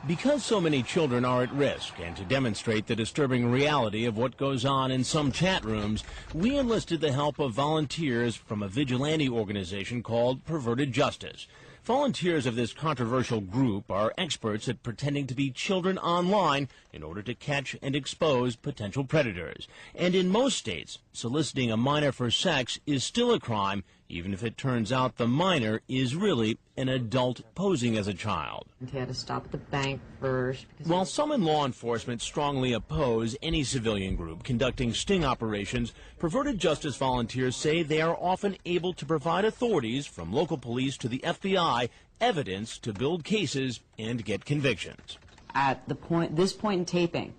Because so many children are at risk, and to demonstrate the disturbing reality of what goes on in some chat rooms, we enlisted the help of volunteers from a vigilante organization called Perverted Justice. Volunteers of this controversial group are experts at pretending to be children online in order to catch and expose potential predators. And in most states, soliciting a minor for sex is still a crime, even if it turns out the minor is really an adult posing as a child. He had to stop at the bank first. While some in law enforcement strongly oppose any civilian group conducting sting operations, Perverted Justice volunteers say they are often able to provide authorities, from local police to the FBI, evidence to build cases and get convictions. At this point in taping,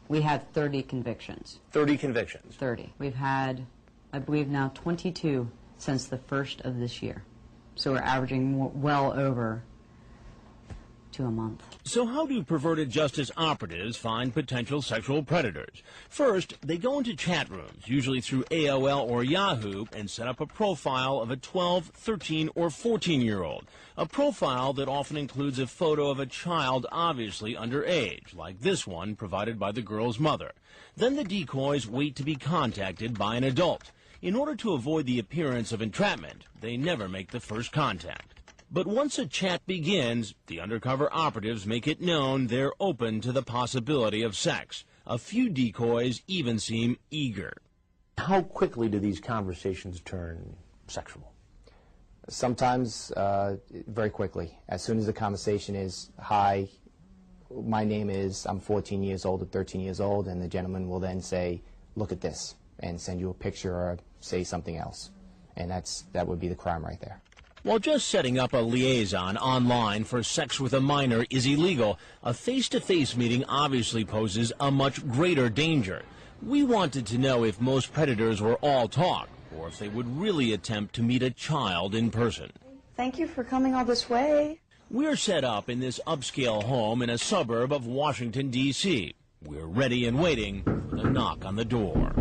we have 30 convictions. 30 convictions? 30. We've had, I believe now, 22 since the first of this year. So we're averaging well over 2 a month. So how do Perverted Justice operatives find potential sexual predators? First, they go into chat rooms, usually through AOL or Yahoo, and set up a profile of a 12, 13, or 14-year-old. A profile that often includes a photo of a child obviously underage, like this one provided by the girl's mother. Then the decoys wait to be contacted by an adult. In order to avoid the appearance of entrapment, they never make the first contact. But once a chat begins, the undercover operatives make it known they're open to the possibility of sex. A few decoys even seem eager. How quickly do these conversations turn sexual? Sometimes very quickly. As soon as the conversation is, hi, my name is, I'm 14 years old or 13 years old, and the gentleman will then say, look at this, and send you a picture or say something else. And that would be the crime right there. While just setting up a liaison online for sex with a minor is illegal, a face-to-face meeting obviously poses a much greater danger. We wanted to know if most predators were all talk, or if they would really attempt to meet a child in person. Thank you for coming all this way. We're set up in this upscale home in a suburb of Washington, D.C. We're ready and waiting for the knock on the door.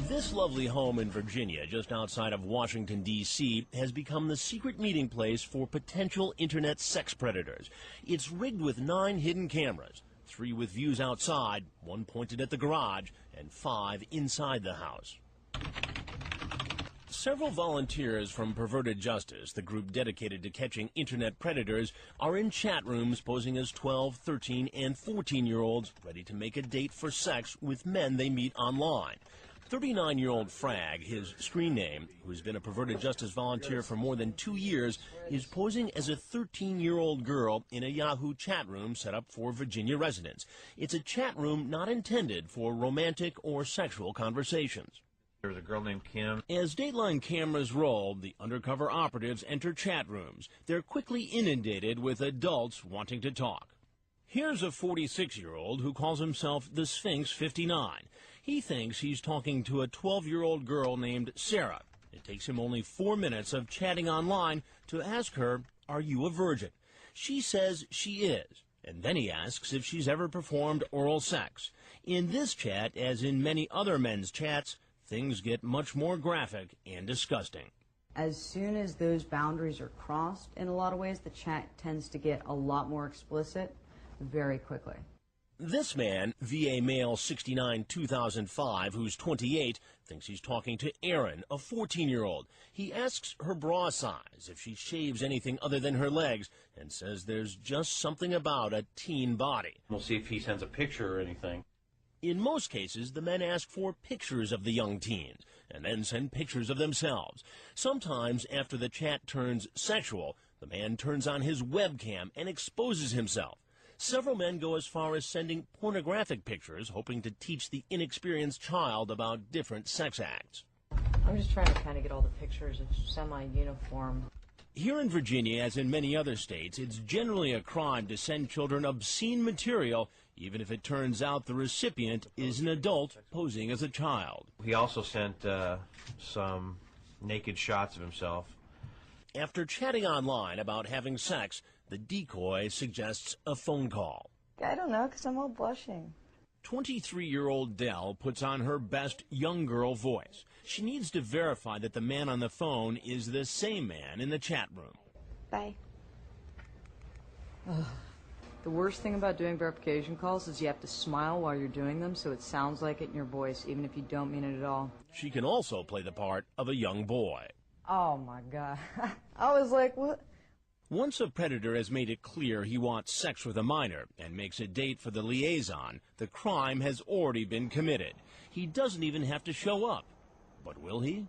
This lovely home in Virginia, just outside of Washington, D.C., has become the secret meeting place for potential internet sex predators. It's rigged with 9 hidden cameras, 3 with views outside, 1 pointed at the garage, and 5 inside the house. Several volunteers from Perverted Justice, the group dedicated to catching internet predators, are in chat rooms posing as 12, 13, and 14-year-olds ready to make a date for sex with men they meet online. 39-year-old Frag, his screen name, who's been a Perverted Justice volunteer for more than 2 years, is posing as a 13-year-old girl in a Yahoo chat room set up for Virginia residents. It's a chat room not intended for romantic or sexual conversations. There's a girl named Kim. As Dateline cameras roll, the undercover operatives enter chat rooms. They're quickly inundated with adults wanting to talk. Here's a 46-year-old who calls himself the Sphinx 59. He thinks he's talking to a 12-year-old girl named Sarah. It takes him only 4 minutes of chatting online to ask her, "Are you a virgin?" She says she is, and then he asks if she's ever performed oral sex. In this chat, as in many other men's chats, things get much more graphic and disgusting. As soon as those boundaries are crossed, in a lot of ways, the chat tends to get a lot more explicit very quickly. This man, VA male 69 2005, who's 28, thinks he's talking to Erin, a 14-year-old. He asks her bra size, if she shaves anything other than her legs, and says there's just something about a teen body. We'll see if he sends a picture or anything. In most cases, the men ask for pictures of the young teens, and then send pictures of themselves. Sometimes, after the chat turns sexual, the man turns on his webcam and exposes himself. Several men go as far as sending pornographic pictures, hoping to teach the inexperienced child about different sex acts. I'm just trying to kind of get all the pictures of semi-uniform. Here in Virginia, as in many other states, it's generally a crime to send children obscene material, even if it turns out the recipient is an adult posing as a child. He also sent some naked shots of himself. After chatting online about having sex, the decoy suggests a phone call. I don't know, because I'm all blushing. 23-year-old Dell puts on her best young girl voice. She needs to verify that the man on the phone is the same man in the chat room. Bye. The worst thing about doing verification calls is you have to smile while you're doing them so it sounds like it in your voice, even if you don't mean it at all. She can also play the part of a young boy. Oh my God. I was like, what? Once a predator has made it clear he wants sex with a minor and makes a date for the liaison, the crime has already been committed. He doesn't even have to show up. But will he?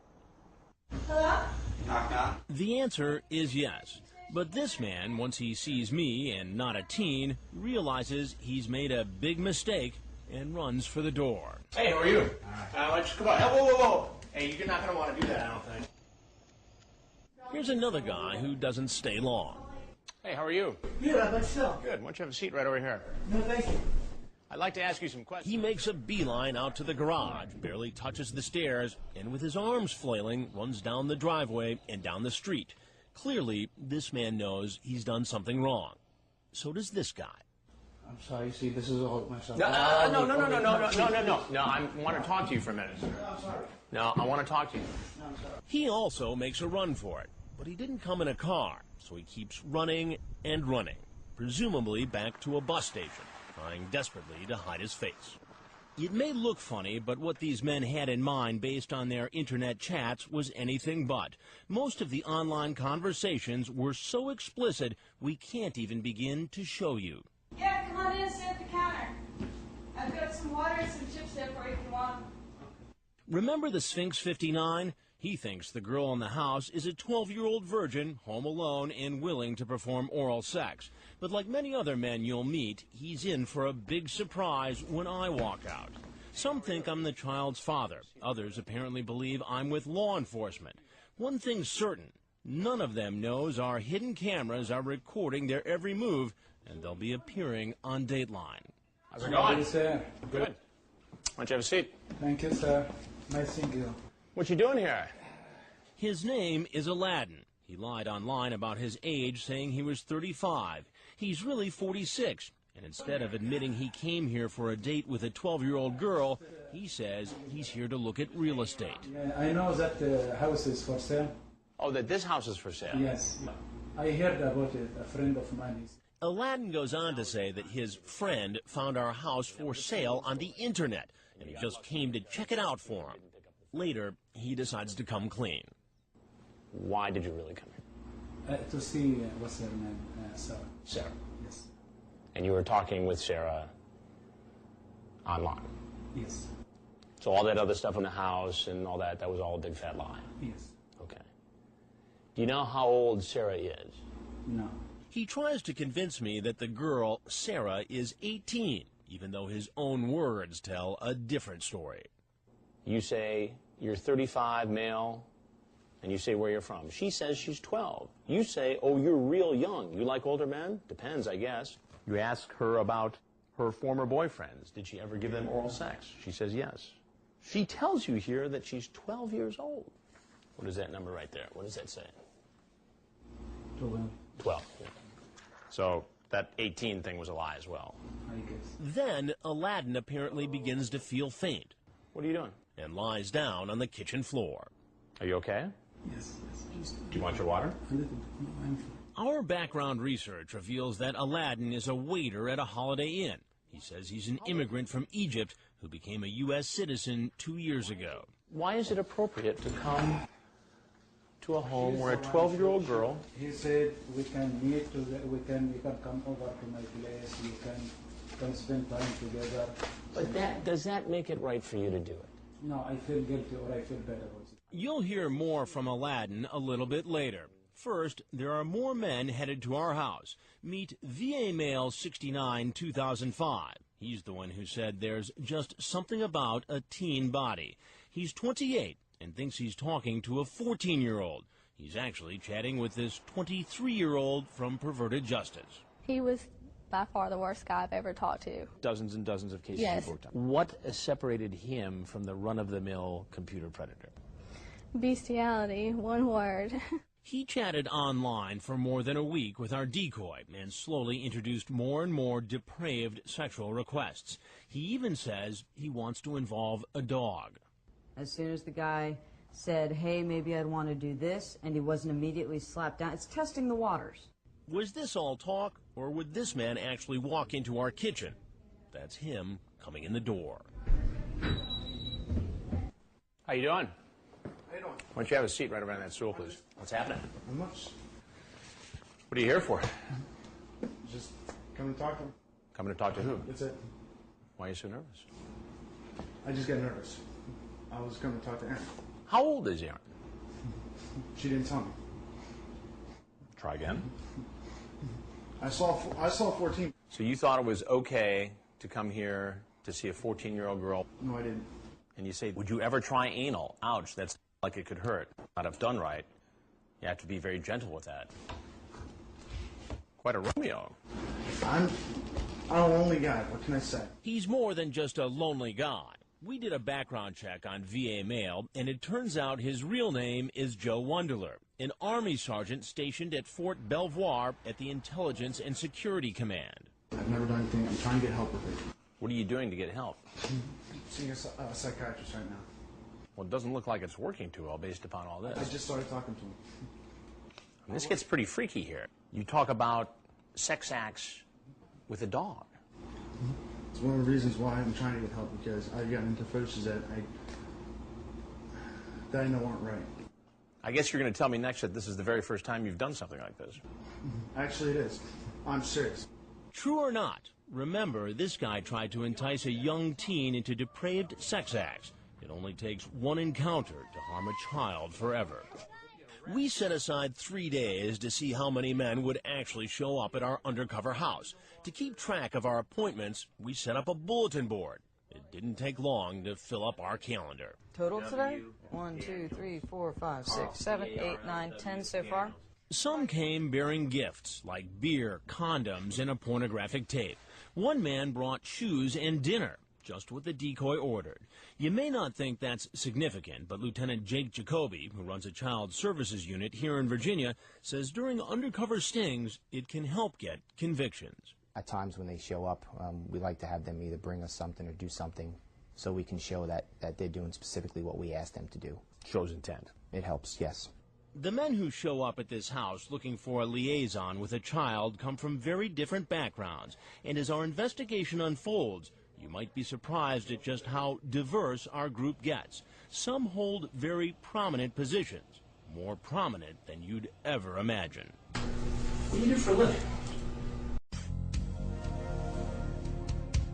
Hello? Knock, knock. The answer is yes. But this man, once he sees me and not a teen, realizes he's made a big mistake and runs for the door. Hey, how are you? Let's come on. Whoa, whoa, whoa. Hey, you're not going to want to do that, I don't think. Here's another guy who doesn't stay long. Hey, how are you? Good, how about yourself? Good. Why don't you have a seat right over here? No, thank you. I'd like to ask you some questions. He makes a beeline out to the garage, barely touches the stairs, and with his arms flailing, runs down the driveway and down the street. Clearly, this man knows he's done something wrong. So does this guy. I'm sorry, see, this is all myself. No, I want to talk to you for a minute. I'm sorry. No, I want to talk to you. No, I'm sorry. He also makes a run for it, but he didn't come in a car, so he keeps running and running, presumably back to a bus station, trying desperately to hide his face. It may look funny, but what these men had in mind based on their internet chats was anything but. Most of the online conversations were so explicit, we can't even begin to show you. Yeah, come on in and sit at the counter. I've got some water and some chips there for you if you want them. Remember the Sphinx 59? He thinks the girl in the house is a 12-year-old virgin, home alone, and willing to perform oral sex. But like many other men you'll meet, he's in for a big surprise when I walk out. Some think I'm the child's father. Others apparently believe I'm with law enforcement. One thing's certain, none of them knows our hidden cameras are recording their every move, and they'll be appearing on Dateline. How's it going? Sir. Good. Why don't you have a seat? Thank you, sir. Nice seeing you. What you doing here? His name is Aladdin. He lied online about his age, saying he was 35. He's really 46. And instead of admitting he came here for a date with a 12-year-old girl, he says he's here to look at real estate. Yeah, I know that the house is for sale. Oh, that this house is for sale? Yes. I heard about it. A friend of mine is. Aladdin goes on to say that his friend found our house for sale on the internet, and he just came to check it out for him. Later, he decides to come clean. Why did you really come here? To see what's her name, Sarah. Sarah. Yes. And you were talking with Sarah online? Yes. So all that other stuff in the house and all that, that was all a big fat lie? Yes. Okay. Do you know how old Sarah is? No. He tries to convince me that the girl, Sarah, is 18, even though his own words tell a different story. You say you're 35, male, and you say where you're from. She says she's 12. You say, oh, you're real young. You like older men? Depends, I guess. You ask her about her former boyfriends. Did she ever give them oral sex? She says yes. She tells you here that she's 12 years old. What is that number right there? What does that say? 12. 12. Yeah. So that 18 thing was a lie as well. I guess. Then Aladdin apparently begins to feel faint What are you doing? and lies down on the kitchen floor. Are you okay? Yes. Yes. Do you want your water? A little bit. No, I'm fine. Our background research reveals that Aladdin is a waiter at a Holiday Inn. He says he's an immigrant from Egypt who became a U.S. citizen 2 years ago. Why is it appropriate to come to a home where a 12-year-old girl... He said we can meet. You can come over to my place. You can spend time together. But does that make it right for you to do it? No, I feel guilty or I feel bad about it. You'll hear more from Aladdin a little bit later. First, there are more men headed to our house. Meet VA Male 69 2005. He's the one who said there's just something about a teen body. He's 28 and thinks he's talking to a 14-year-old. He's actually chatting with this 23-year-old from Perverted Justice. He was by far the worst guy I've ever talked to. Dozens and dozens of cases Yes. you've worked on. What separated him from the run-of-the-mill computer predator? Bestiality, one word. He chatted online for more than a week with our decoy and slowly introduced more and more depraved sexual requests. He even says he wants to involve a dog. As soon as the guy said, hey, maybe I'd want to do this, and he wasn't immediately slapped down, it's testing the waters. Was this all talk, or would this man actually walk into our kitchen? That's him coming in the door. How you doing? How you doing? Why don't you have a seat right around that stool, please? What's happening? Not much. What are you here for? Just come to talk to him. Coming to talk to who? That's it. Why are you so nervous? I just get nervous. I was coming to talk to Erin. How old is Erin? She didn't tell me. Try again. I saw 14. So you thought it was okay to come here to see a 14-year-old girl? No, I didn't. And you say, would you ever try anal? Ouch, that's like it could hurt. Not if done right. You have to be very gentle with that. Quite a Romeo. I'm a lonely guy. What can I say? He's more than just a lonely guy. We did a background check on VA mail, and it turns out his real name is Joe Wunderler, an Army sergeant stationed at Fort Belvoir at the Intelligence and Security Command. I've never done anything. I'm trying to get help with it. What are you doing to get help? Seeing a psychiatrist right now. Well, it doesn't look like it's working too well based upon all this. I just started talking to him. I mean, this gets pretty freaky here. You talk about sex acts with a dog. It's one of the reasons why I'm trying to get help, because I've gotten into fetishes that I know aren't right. I guess you're going to tell me next that this is the very first time you've done something like this. Actually, it is. I'm serious. True or not, remember, this guy tried to entice a young teen into depraved sex acts. It only takes one encounter to harm a child forever. We set aside 3 days to see how many men would actually show up at our undercover house. To keep track of our appointments, we set up a bulletin board. It didn't take long to fill up our calendar. Total today? 1, 2, 3, 4, 5, 6, 7, 8, 9, 10 so far. Some came bearing gifts like beer, condoms, and a pornographic tape. One man brought shoes and dinner, just what the decoy ordered. You may not think that's significant, but Lieutenant Jake Jacoby, who runs a child services unit here in Virginia, says during undercover stings, it can help get convictions. At times when they show up, we like to have them either bring us something or do something so we can show that they're doing specifically what we asked them to do. Shows intent. It helps, yes. The men who show up at this house looking for a liaison with a child come from very different backgrounds, and as our investigation unfolds, you might be surprised at just how diverse our group gets. Some hold very prominent positions, more prominent than you'd ever imagine. What do you do for a living?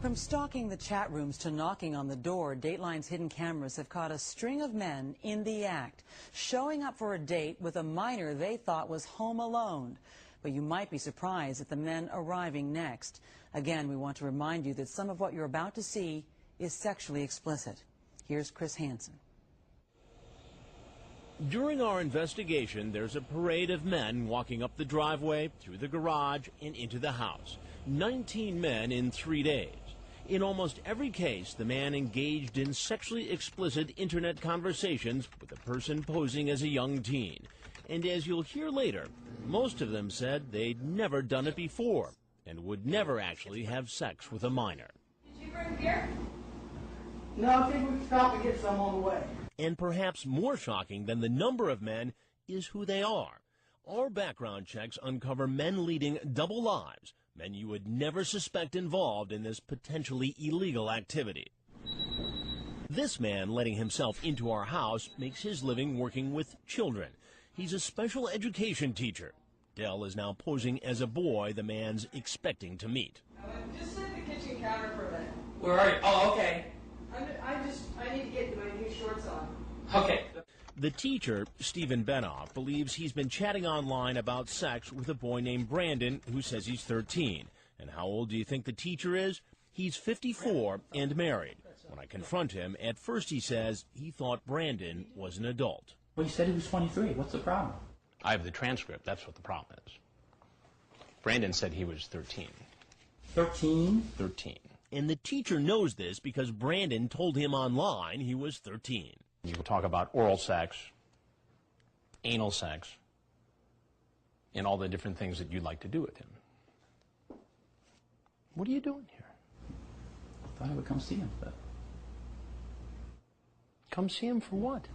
From stalking the chat rooms to knocking on the door, Dateline's hidden cameras have caught a string of men in the act, showing up for a date with a minor they thought was home alone. But you might be surprised at the men arriving next. Again, we want to remind you that some of what you're about to see is sexually explicit. Here's Chris Hansen. During our investigation, there's a parade of men walking up the driveway, through the garage, and into the house. 19 men in 3 days. In almost every case, the man engaged in sexually explicit internet conversations with a person posing as a young teen. And as you'll hear later, most of them said they'd never done it before and would never actually have sex with a minor. Did you bring beer? No, I think we stopped to get some on the way. And perhaps more shocking than the number of men is who they are. Our background checks uncover men leading double lives, men you would never suspect involved in this potentially illegal activity. This man letting himself into our house makes his living working with children. He's a special education teacher. Dell is now posing as a boy the man's expecting to meet. Just sit at the kitchen counter for a minute. Where are you? Oh, okay. I need to get my new shorts on. Okay. The teacher, Stephen Benoff, believes he's been chatting online about sex with a boy named Brandon who says he's 13. And how old do you think the teacher is? He's 54 and married. When I confront him, at first he says he thought Brandon was an adult. Well, you said he was 23. What's the problem? I have the transcript. That's what the problem is. Brandon said he was 13. 13? 13. And the teacher knows this because Brandon told him online he was 13. You can talk about oral sex, anal sex, and all the different things that you'd like to do with him. What are you doing here? I thought I would come see him, but Come see him for what?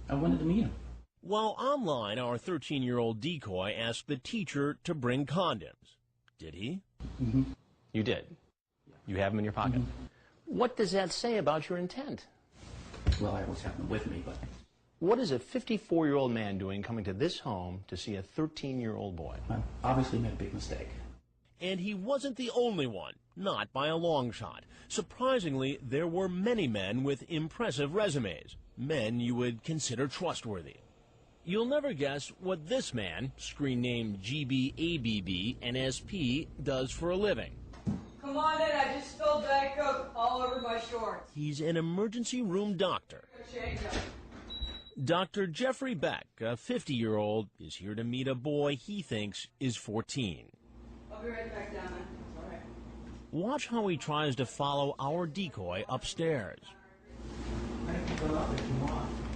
I wanted to meet him. While online, our 13-year-old decoy asked the teacher to bring condoms. Did he? Mm-hmm. You did. You have them in your pocket. Mm-hmm. What does that say about your intent? Well, I always have them with me, but What is a 54-year-old man doing coming to this home to see a 13-year-old boy? I obviously made a big mistake. And he wasn't the only one, not by a long shot. Surprisingly, there were many men with impressive resumes, men you would consider trustworthy. You'll never guess what this man, screen name GBABBNSP, does for a living. Come on in, I just spilled Diet Coke all over my shorts. He's an emergency room doctor. Change up. Dr. Jeffrey Beck, a 50-year-old, is here to meet a boy he thinks is 14. I'll be right back down, man. It's all right. Watch how he tries to follow our decoy upstairs.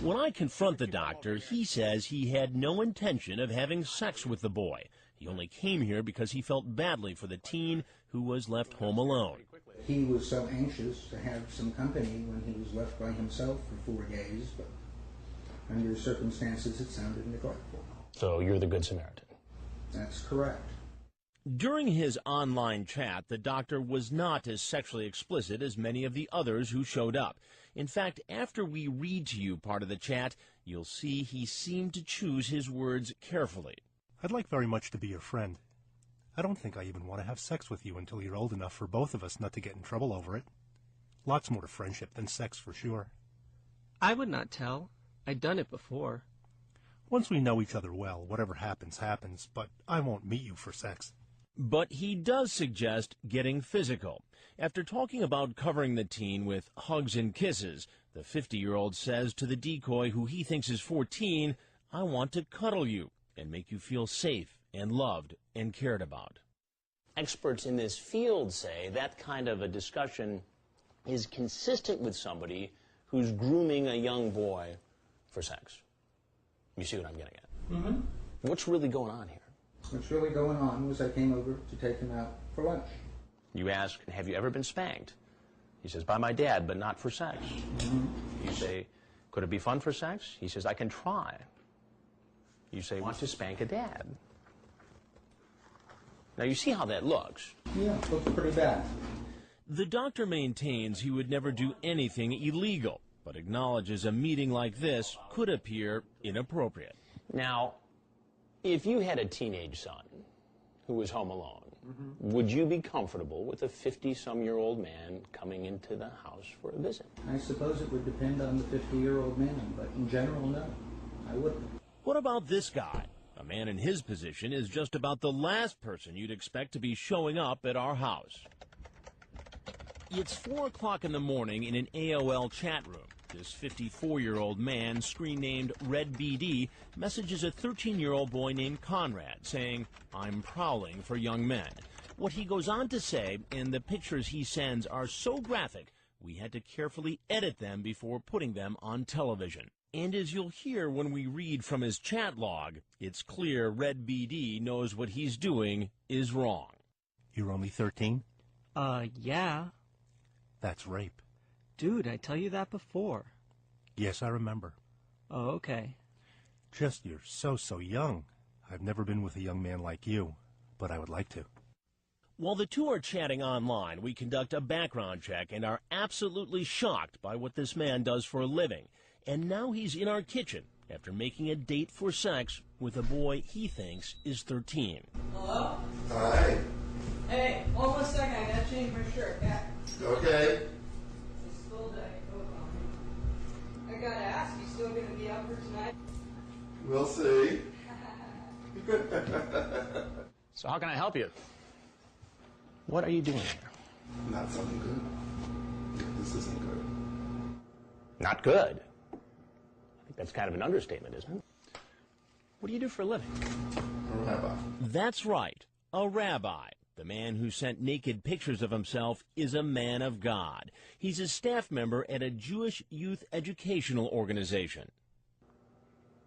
When I confront the doctor, he says he had no intention of having sex with the boy. He only came here because he felt badly for the teen who was left home alone. He was so anxious to have some company when he was left by himself for 4 days, but under circumstances it sounded neglectful. So you're the Good Samaritan. That's correct. During his online chat, the doctor was not as sexually explicit as many of the others who showed up. In fact, after we read to you part of the chat, you'll see he seemed to choose his words carefully. I'd like very much to be your friend. I don't think I even want to have sex with you until you're old enough for both of us not to get in trouble over it. Lots more to friendship than sex for sure. I would not tell. I'd done it before. Once we know each other well, whatever happens, happens, but I won't meet you for sex. But he does suggest getting physical. After talking about covering the teen with hugs and kisses, the 50-year-old says to the decoy who he thinks is 14, "I want to cuddle you and make you feel safe and loved and cared about." Experts in this field say that kind of a discussion is consistent with somebody who's grooming a young boy for sex. You see what I'm getting at? Mm-hmm. What's really going on here? What's really going on was I came over to take him out for lunch. You ask, have you ever been spanked? He says, by my dad, but not for sex. Mm-hmm. You say, could it be fun for sex? He says, I can try. You say, want to spank a dad? Now you see how that looks. Yeah, it looks pretty bad. The doctor maintains he would never do anything illegal, but acknowledges a meeting like this could appear inappropriate. Now, if you had a teenage son who was home alone, would you be comfortable with a 50-some-year-old man coming into the house for a visit? I suppose it would depend on the 50-year-old man, but in general, no, I wouldn't. What about this guy? A man in his position is just about the last person you'd expect to be showing up at our house. It's 4 o'clock in the morning in an AOL chat room. This 54-year-old man, screen named Red BD, messages a 13-year-old boy named Conrad, saying, "I'm prowling for young men." What he goes on to say, and the pictures he sends are so graphic, we had to carefully edit them before putting them on television. And as you'll hear when we read from his chat log, it's clear Red BD knows what he's doing is wrong. You're only 13? Yeah. That's rape. Dude, I tell you that before. Yes, I remember. Oh, okay. Just you're so young. I've never been with a young man like you, but I would like to. While the two are chatting online, we conduct a background check and are absolutely shocked by what this man does for a living. And now he's in our kitchen after making a date for sex with a boy he thinks is 13. Hello? Hi. Hey, hold on a second. I gotta change my shirt. Yeah. Okay. It's still Diet Coke on me. I gotta ask, you still gonna be up for tonight? We'll see. So how can I help you? What are you doing here? Not something good. This isn't good. Not good? I think that's kind of an understatement, isn't it? What do you do for a living? A rabbi. That's right, a rabbi. The man who sent naked pictures of himself is a man of God. He's a staff member at a Jewish youth educational organization.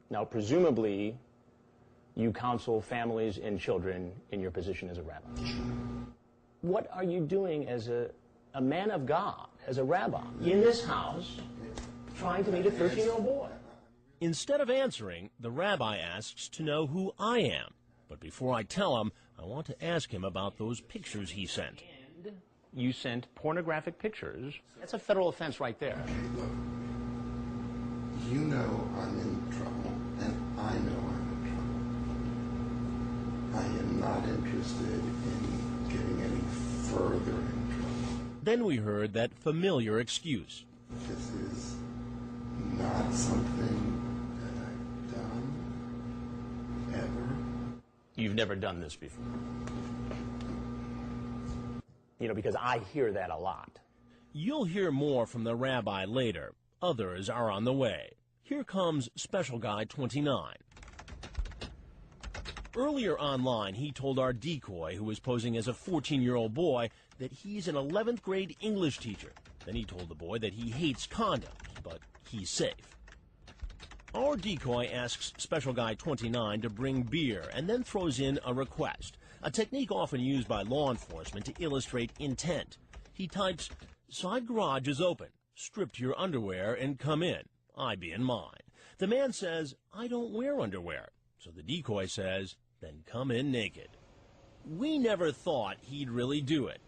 Now, presumably, You counsel families and children in your position as a rabbi. What are you doing as a man of God, as a rabbi, in this house, trying to meet a 13-year-old boy? Instead of answering, the rabbi asks to know who I am. But before I tell him, I want to ask him about those pictures he sent. And you sent pornographic pictures. That's a federal offense right there. Okay, look. You know I'm in trouble, and I know I'm in trouble. I am not interested in getting any further in trouble. Then we heard that familiar excuse. This is not something that I've done ever. You've never done this before. You know, because I hear that a lot. You'll hear more from the rabbi later. Others are on the way. Here comes Special Guy 29. Earlier online, he told our decoy, who was posing as a 14-year-old boy, that he's an 11th grade English teacher. Then he told the boy that he hates condoms, but he's safe. Our decoy asks Special Guy 29 to bring beer and then throws in a request, a technique often used by law enforcement to illustrate intent. He types, "Side garage is open. Strip to your underwear and come in. I be in mine." The man says, "I don't wear underwear." So the decoy says, "Then come in naked." We never thought he'd really do it,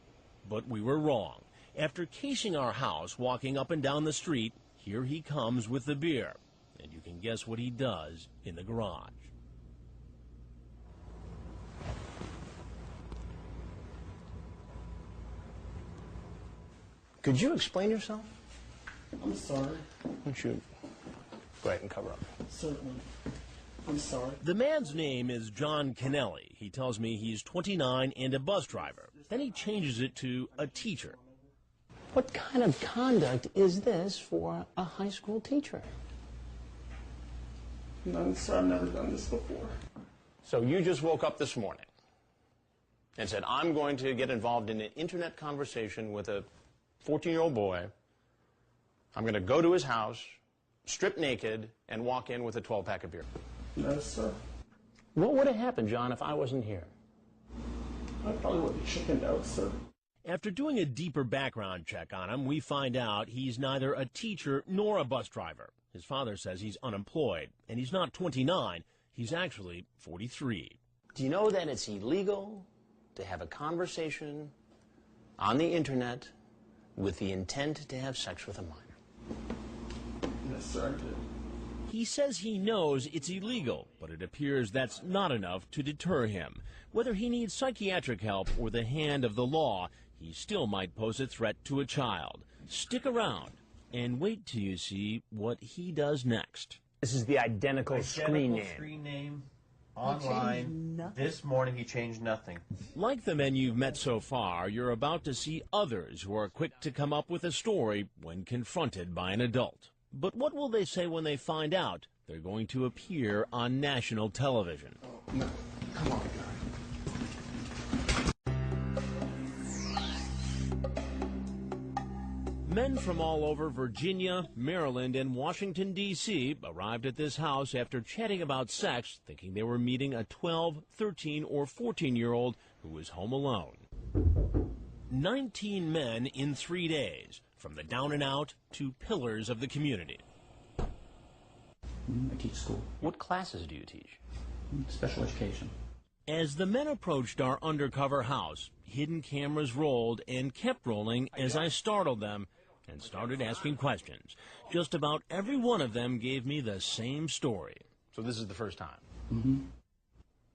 but we were wrong. After casing our house, walking up and down the street, here he comes with the beer. And you can guess what he does in the garage. Could you explain yourself? I'm sorry. Why don't you go ahead and cover up? Certainly. I'm sorry. The man's name is John Kennelly. He tells me he's 29 and a bus driver. Then he changes it to a teacher. What kind of conduct is this for a high school teacher? No, sir, I've never done this before. So you just woke up this morning and said, I'm going to get involved in an internet conversation with a 14-year-old boy. I'm going to go to his house, strip naked, and walk in with a 12-pack of beer. No, sir. What would have happened, John, if I wasn't here? I probably would have chickened out, sir. After doing a deeper background check on him, we find out he's neither a teacher nor a bus driver. His father says he's unemployed, and he's not 29. He's actually 43. Do you know that it's illegal to have a conversation on the internet with the intent to have sex with a minor? Yes, sir, I did. He says he knows it's illegal, but it appears that's not enough to deter him. Whether he needs psychiatric help or the hand of the law, he still might pose a threat to a child. Stick around and wait till you see what he does next. This is the identical screen name. Online. This morning he changed nothing. Like the men you've met so far, you're about to see others who are quick to come up with a story when confronted by an adult. But what will they say when they find out they're going to appear on national television? No, come on, guys. Men from all over Virginia, Maryland, and Washington, D.C. arrived at this house after chatting about sex, thinking they were meeting a 12, 13, or 14-year-old who was home alone. 19 men in 3 days, from the down and out to pillars of the community. I teach school. What classes do you teach? Special education. As the men approached our undercover house, hidden cameras rolled and kept rolling as I startled them and started asking questions. Just about every one of them gave me the same story. So this is the first time? Mm-hmm.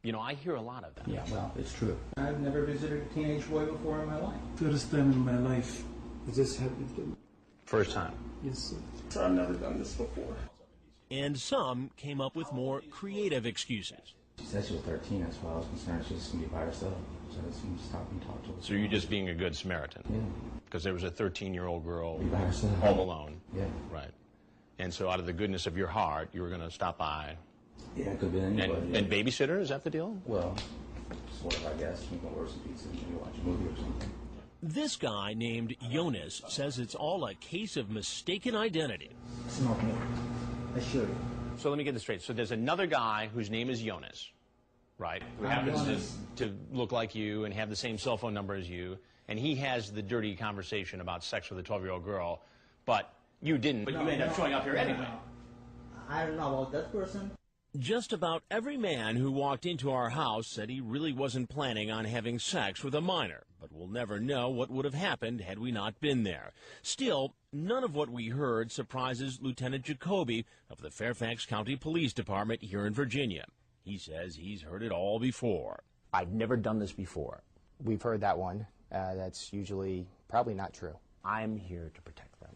You know, I hear a lot of that. Yeah, well, it's true. I've never visited a teenage boy before in my life. First time in my life. Has this happened to me? First time? Yes, sir. Sir, I've never done this before. And some came up with more creative excuses. She said she was 13, that's why I was concerned she was going to be by herself. So I just stop and talk to her. So you're just being a good Samaritan? Yeah. Because there was a 13-year-old girl By herself. home alone? Yeah. Right. And so out of the goodness of your heart, you were going to stop by? Yeah, it could be anybody. And babysitter, is that the deal? Well, sort of, I guess. You can order some pizza and maybe watch a movie or something. This guy named Jonas says it's all a case of mistaken identity. Smoke me. I assure you. So let me get this straight. So there's another guy whose name is Jonas. right, who happens to look like you and have the same cell phone number as you, and he has the dirty conversation about sex with a 12-year-old girl, but you didn't, but you end up showing up here anyway. I don't know about that person. Just about every man who walked into our house said he really wasn't planning on having sex with a minor, but we'll never know what would have happened had we not been there. Still, none of what we heard surprises Lieutenant Jacoby of the Fairfax County Police Department here in Virginia. He says he's heard it all before. I've never done this before. We've heard that one. That's usually probably not true. I'm here to protect them.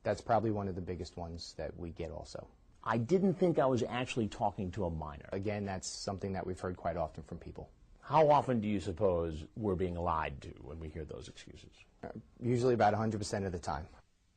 That's probably one of the biggest ones that we get also. I didn't think I was actually talking to a minor. Again, that's something that we've heard quite often from people. How often do you suppose we're being lied to when we hear those excuses? Usually about 100% of the time.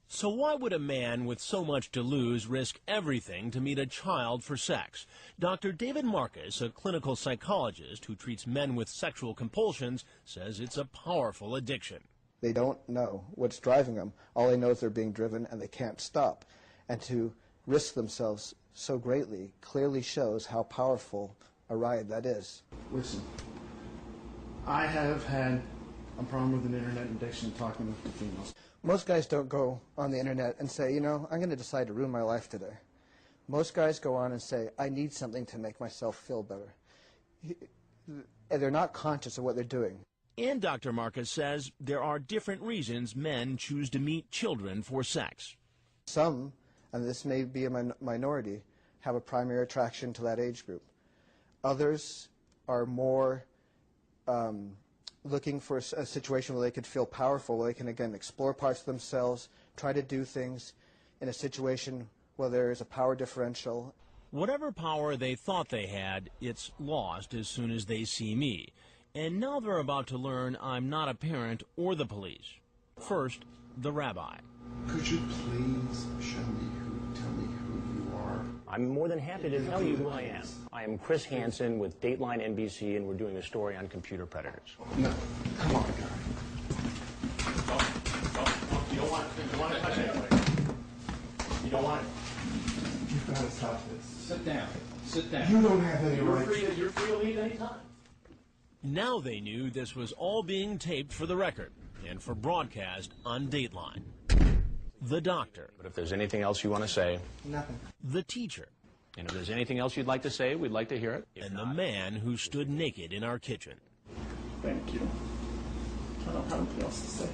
So why would a man with so much to lose risk everything to meet a child for sex? Dr. David Marcus, a clinical psychologist who treats men with sexual compulsions, says it's a powerful addiction. They don't know what's driving them. All they know is they're being driven and they can't stop. And to risk themselves so greatly clearly shows how powerful a ride that is. Listen, I have had a problem with an internet addiction talking with the females. Most guys don't go on the internet and say, you know, I'm going to decide to ruin my life today. Most guys go on and say, I need something to make myself feel better. And they're not conscious of what they're doing. And Dr. Marcus says there are different reasons men choose to meet children for sex. Some, and this may be a minority, have a primary attraction to that age group. Others are more looking for a situation where they could feel powerful, where they can, again, explore parts of themselves, try to do things in a situation where there is a power differential. Whatever power they thought they had, it's lost as soon as they see me. And now they're about to learn I'm not a parent or the police. First, the rabbi. Could you please tell me who you are? I'm more than happy to tell you who I am. I am Chris Hansen with Dateline NBC, and we're doing a story on computer predators. No, come on, guy. You don't want to touch anybody. You don't want it. You've got to stop this. Sit down. Sit down. You don't have any rights. You're free to leave anytime. Now they knew this was all being taped for the record and for broadcast on Dateline. The doctor. But if there's anything else you want to say. Nothing. The teacher. And if there's anything else you'd like to say, we'd like to hear it. And the man who stood naked in our kitchen. Thank you. I don't have anything else to say.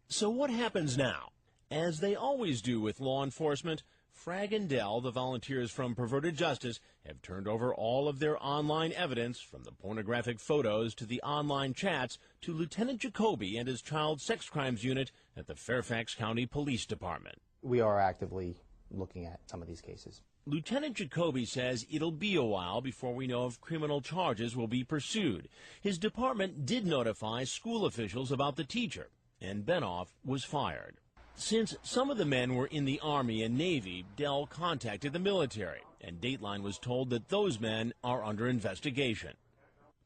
So what happens now? As they always do with law enforcement, Frag and Dell, the volunteers from Perverted Justice, have turned over all of their online evidence, from the pornographic photos to the online chats, to Lieutenant Jacoby and his child sex crimes unit at the Fairfax County Police Department. We are actively looking at some of these cases. Lieutenant Jacoby says it'll be a while before we know if criminal charges will be pursued. His department did notify school officials about the teacher, and Benoff was fired. Since some of the men were in the Army and Navy, Dell contacted the military, and Dateline was told that those men are under investigation.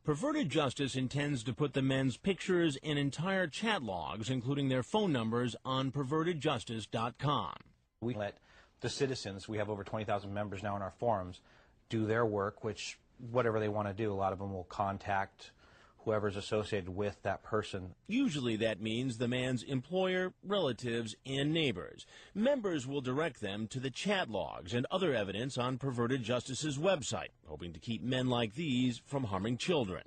Perverted Justice intends to put the men's pictures and entire chat logs, including their phone numbers, on pervertedjustice.com. We let the citizens, we have over 20,000 members now in our forums, do their work, which whatever they want to do, a lot of them will contact whoever's associated with that person. Usually that means the man's employer, relatives, and neighbors. Members will direct them to the chat logs and other evidence on Perverted Justice's website, hoping to keep men like these from harming children.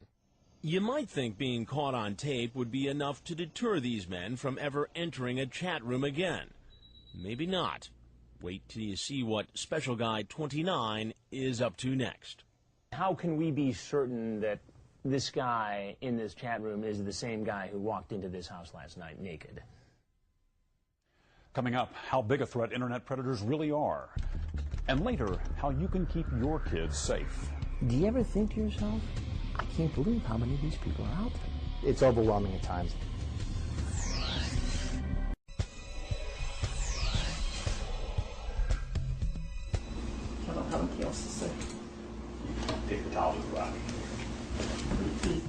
You might think being caught on tape would be enough to deter these men from ever entering a chat room again. Maybe not. Wait till you see what Special Guy 29 is up to next. How can we be certain that this guy in this chat room is the same guy who walked into this house last night naked? Coming up, how big a threat internet predators really are. And later, how you can keep your kids safe. Do you ever think to yourself, I can't believe how many of these people are out there? It's overwhelming at times. I don't have anything else to say. Take the towel to the rock.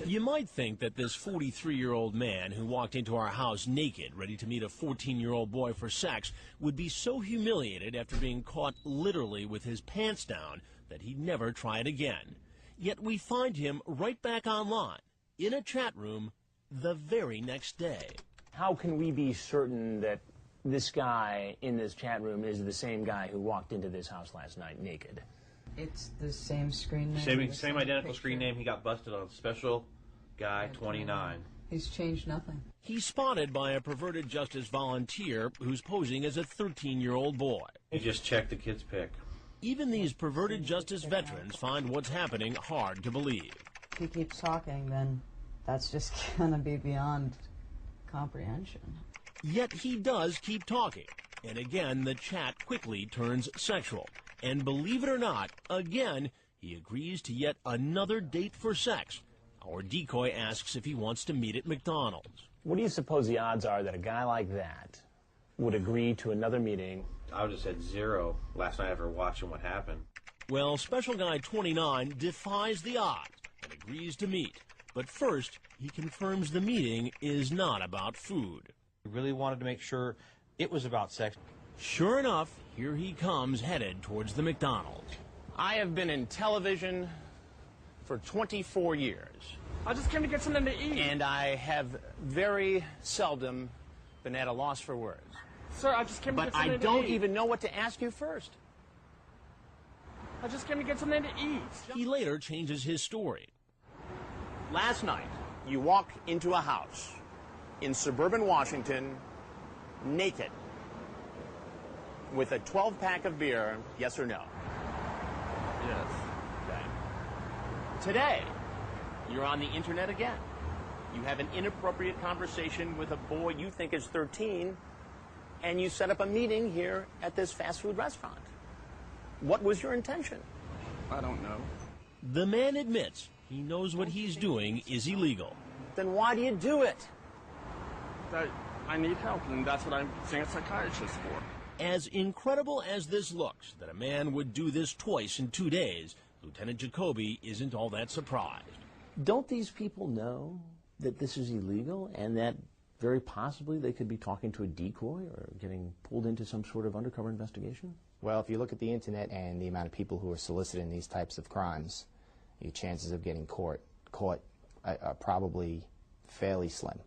You might think that this 43-year-old man who walked into our house naked, ready to meet a 14-year-old boy for sex, would be so humiliated after being caught literally with his pants down that he'd never try it again. Yet we find him right back online, in a chat room, the very next day. How can we be certain that this guy in this chat room is the same guy who walked into this house last night naked? It's the same screen name. Same identical screen name. He got busted on Special Guy 29. He's changed nothing. He's spotted by a perverted justice volunteer who's posing as a 13-year-old boy. He just checked the kid's pic. Even these perverted justice veterans find what's happening hard to believe. If he keeps talking, then that's just going to be beyond comprehension. Yet he does keep talking. And again, the chat quickly turns sexual. And believe it or not, again, he agrees to yet another date for sex. Our decoy asks if he wants to meet at McDonald's. What do you suppose the odds are that a guy like that would agree to another meeting? I would have said 0 last night after watching what happened. Well, Special Guy 29 defies the odds and agrees to meet. But first, he confirms the meeting is not about food. We really wanted to make sure it was about sex. Sure enough, here he comes headed towards the McDonald's. I have been in television for 24 years. I just came to get something to eat. And I have very seldom been at a loss for words. Sir, I just came to get But something I to don't eat. even know what to ask you first. I just came to get something to eat. He later changes his story. Last night, you walk into a house in suburban Washington, naked, with a 12-pack of beer, yes or no? Yes. Okay. Today, you're on the internet again. You have an inappropriate conversation with a boy you think is 13, and you set up a meeting here at this fast food restaurant. What was your intention? I don't know. The man admits he knows what he's doing is illegal. Then why do you do it? I need help, and that's what I'm seeing a psychiatrist for. As incredible as this looks, that a man would do this twice in 2 days, Lieutenant Jacoby isn't all that surprised. Don't these people know that this is illegal and that very possibly they could be talking to a decoy or getting pulled into some sort of undercover investigation? Well, if you look at the internet and the amount of people who are soliciting these types of crimes, your chances of getting caught are probably fairly slim.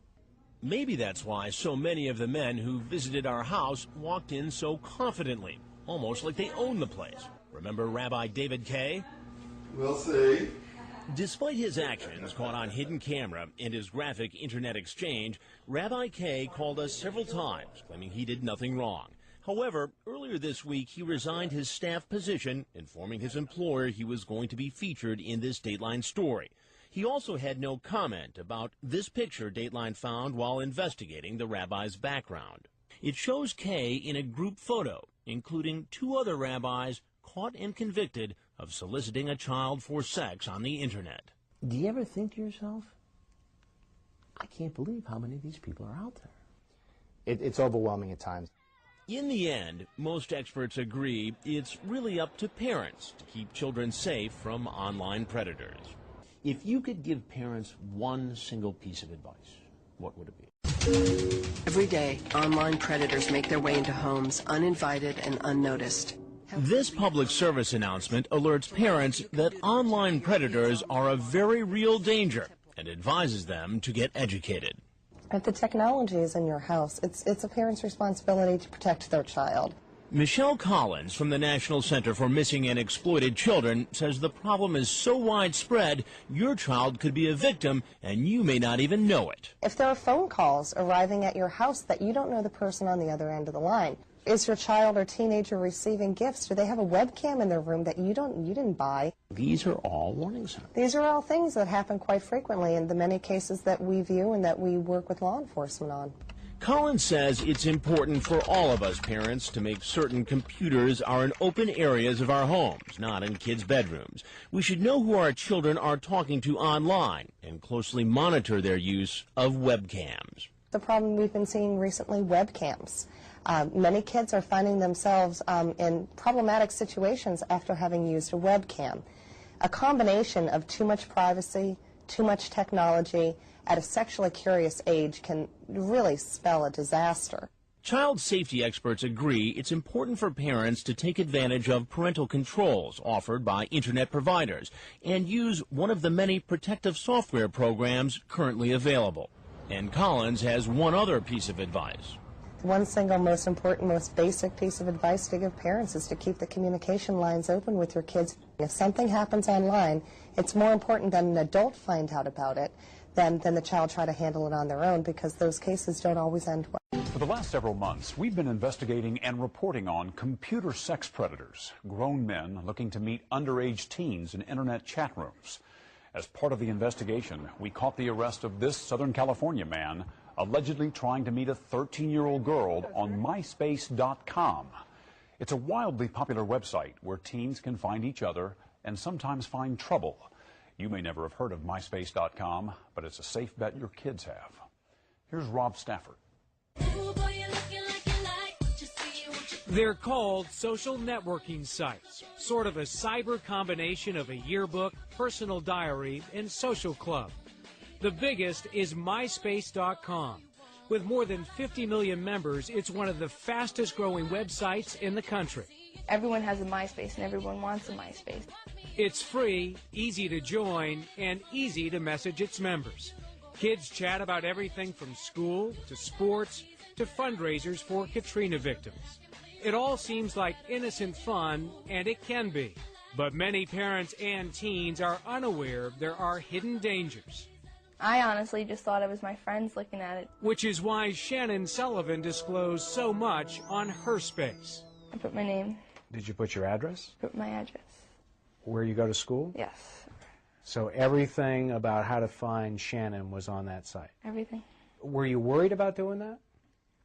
Maybe that's why so many of the men who visited our house walked in so confidently, almost like they own the place. Remember Rabbi David Kay? We'll see. Despite his actions caught on hidden camera and his graphic internet exchange, Rabbi Kay called us several times, claiming he did nothing wrong. However, earlier this week, he resigned his staff position, informing his employer he was going to be featured in this Dateline story. He also had no comment about this picture Dateline found while investigating the rabbi's background. It shows Kay in a group photo, including 2 other rabbis caught and convicted of soliciting a child for sex on the internet. Do you ever think to yourself, I can't believe how many of these people are out there? It's overwhelming at times. In the end, most experts agree it's really up to parents to keep children safe from online predators. If you could give parents one single piece of advice, what would it be? Every day, online predators make their way into homes uninvited and unnoticed. This public service announcement alerts parents that online predators are a very real danger and advises them to get educated. If the technology is in your house, it's a parent's responsibility to protect their child. Michelle Collins from the National Center for Missing and Exploited Children says the problem is so widespread, your child could be a victim and you may not even know it. If there are phone calls arriving at your house that you don't know the person on the other end of the line, is your child or teenager receiving gifts? Do they have a webcam in their room that you didn't buy? These are all warning signs. These are all things that happen quite frequently in the many cases that we view and that we work with law enforcement on. Collins says it's important for all of us parents to make certain computers are in open areas of our homes, not in kids' bedrooms. We should know who our children are talking to online and closely monitor their use of webcams. The problem we've been seeing recently, webcams. Many kids are finding themselves in problematic situations after having used a webcam. A combination of too much privacy, too much technology, at a sexually curious age can really spell a disaster. Child safety experts agree it's important for parents to take advantage of parental controls offered by internet providers and use one of the many protective software programs currently available. And Collins has one other piece of advice. One single most important, most basic piece of advice to give parents is to keep the communication lines open with your kids. If something happens online, it's more important that an adult find out about it than the child try to handle it on their own, because those cases don't always end well. For the last several months, we've been investigating and reporting on computer sex predators, grown men looking to meet underage teens in internet chat rooms. As part of the investigation, we caught the arrest of this Southern California man allegedly trying to meet a 13-year-old girl on MySpace.com. It's a wildly popular website where teens can find each other and sometimes find trouble. You may never have heard of MySpace.com, but it's a safe bet your kids have. Here's Rob Stafford. They're called social networking sites, sort of a cyber combination of a yearbook, personal diary, and social club. The biggest is MySpace.com. With more than 50 million members, it's one of the fastest growing websites in the country. Everyone has a MySpace and everyone wants a MySpace. It's free, easy to join, and easy to message its members. Kids chat about everything from school to sports to fundraisers for Katrina victims. It all seems like innocent fun, and it can be. But many parents and teens are unaware there are hidden dangers. I honestly just thought it was my friends looking at it. Which is why Shannon Sullivan disclosed so much on her space. I put my name. Did you put your address? Put my address. Where you go to school? Yes. So everything about how to find Shannon was on that site? Everything. Were you worried about doing that?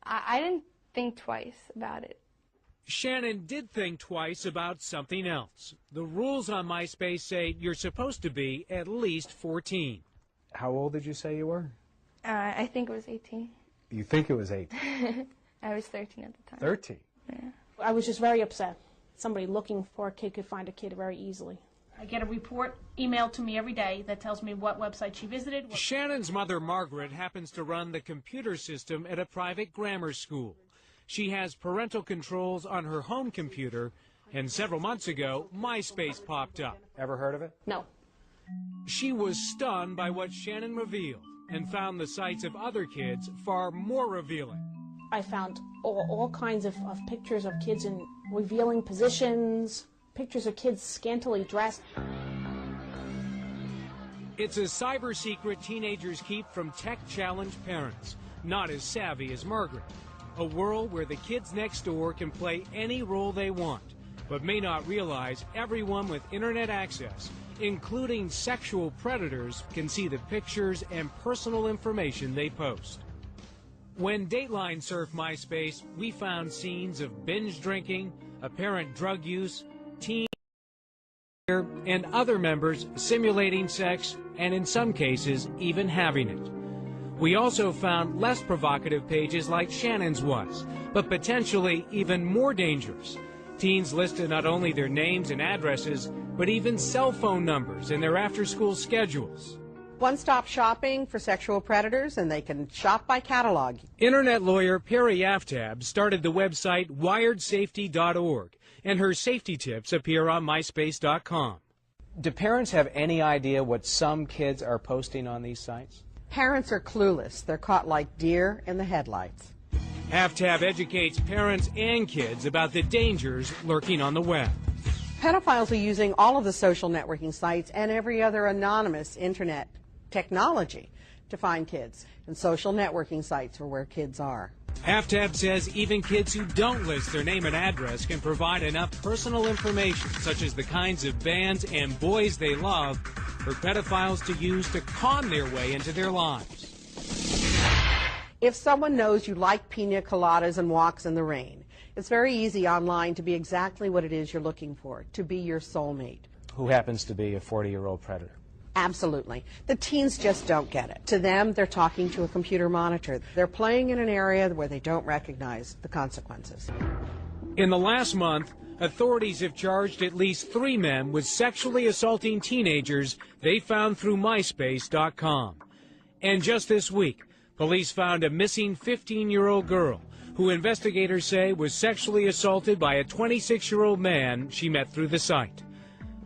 I didn't think twice about it. Shannon did think twice about something else. The rules on MySpace say you're supposed to be at least 14. How old did you say you were? I think it was 18. You think it was 18? I was 13 at the time. 13? Yeah. I was just very upset. Somebody looking for a kid could find a kid very easily. I get a report emailed to me every day that tells me what website she visited. Shannon's mother, Margaret, happens to run the computer system at a private grammar school. She has parental controls on her home computer, and several months ago, MySpace popped up. Ever heard of it? No. She was stunned by what Shannon revealed and found the sites of other kids far more revealing. I found all kinds of pictures of kids in revealing positions, pictures of kids scantily dressed. It's a cyber secret teenagers keep from tech-challenged parents, not as savvy as Margaret. A world where the kids next door can play any role they want, but may not realize everyone with internet access, including sexual predators, can see the pictures and personal information they post. When Dateline surfed MySpace, we found scenes of binge drinking, apparent drug use, teen and other members simulating sex, and in some cases, even having it. We also found less provocative pages like Shannon's was, but potentially even more dangerous. Teens listed not only their names and addresses, but even cell phone numbers and their after-school schedules. One-stop shopping for sexual predators, and they can shop by catalog. Internet lawyer Perry Aftab started the website wiredsafety.org, and her safety tips appear on MySpace.com. Do parents have any idea what some kids are posting on these sites? Parents are clueless. They're caught like deer in the headlights. Aftab educates parents and kids about the dangers lurking on the web. Pedophiles are using all of the social networking sites and every other anonymous internet technology to find kids, and social networking sites are where kids are. Aftab says even kids who don't list their name and address can provide enough personal information, such as the kinds of bands and boys they love, for pedophiles to use to con their way into their lives. If someone knows you like pina coladas and walks in the rain, it's very easy online to be exactly what it is you're looking for, to be your soulmate. Who happens to be a 40-year-old predator? Absolutely. The teens just don't get it. To them, they're talking to a computer monitor. They're playing in an area where they don't recognize the consequences. In the last month, authorities have charged at least 3 men with sexually assaulting teenagers they found through MySpace.com. And just this week, police found a missing 15-year-old girl who who investigators say was sexually assaulted by a 26-year-old man she met through the site.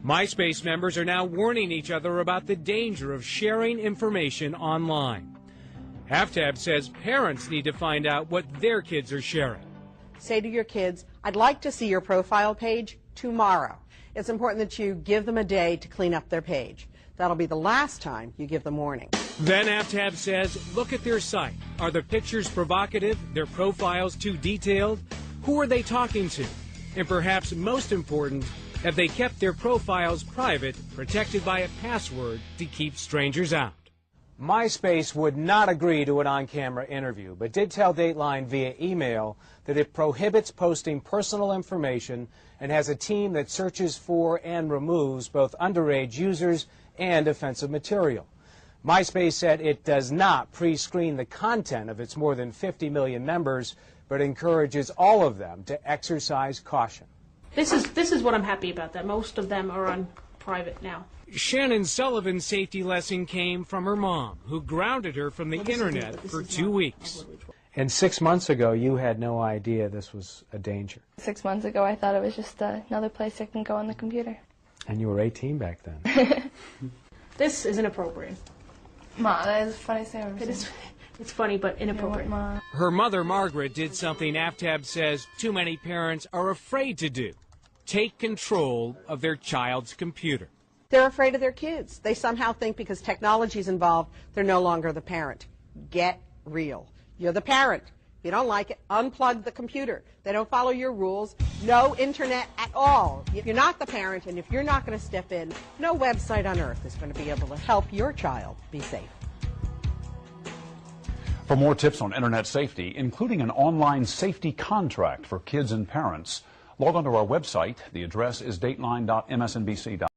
MySpace members are now warning each other about the danger of sharing information online. Aftab says parents need to find out what their kids are sharing. Say to your kids, I'd like to see your profile page tomorrow. It's important that you give them a day to clean up their page. That'll be the last time you give them warning. Then Aftab says, look at their site. Are the pictures provocative? Their profiles too detailed? Who are they talking to? And perhaps most important, have they kept their profiles private, protected by a password to keep strangers out? MySpace would not agree to an on-camera interview, but did tell Dateline via email that it prohibits posting personal information and has a team that searches for and removes both underage users and offensive material. MySpace said it does not pre-screen the content of its more than 50 million members, but encourages all of them to exercise caution. This is what I'm happy about, that most of them are on private now. Shannon Sullivan's safety lesson came from her mom, who grounded her from the internet for 2 weeks. And 6 months ago, you had no idea this was a danger. 6 months ago, I thought it was just another place I can go on the computer. And you were 18 back then. This is inappropriate. Ma, that is the funniest thing I've ever seen. It is. It's funny, but inappropriate. Ma. Her mother, Margaret, did something Aftab says too many parents are afraid to do. Take control of their child's computer. They're afraid of their kids. They somehow think because technology is involved, they're no longer the parent. Get real. You're the parent. If you don't like it, unplug the computer. They don't follow your rules. No internet at all. If you're not the parent and if you're not going to step in, no website on earth is going to be able to help your child be safe. For more tips on internet safety, including an online safety contract for kids and parents, log on to our website. The address is dateline.msnbc.com.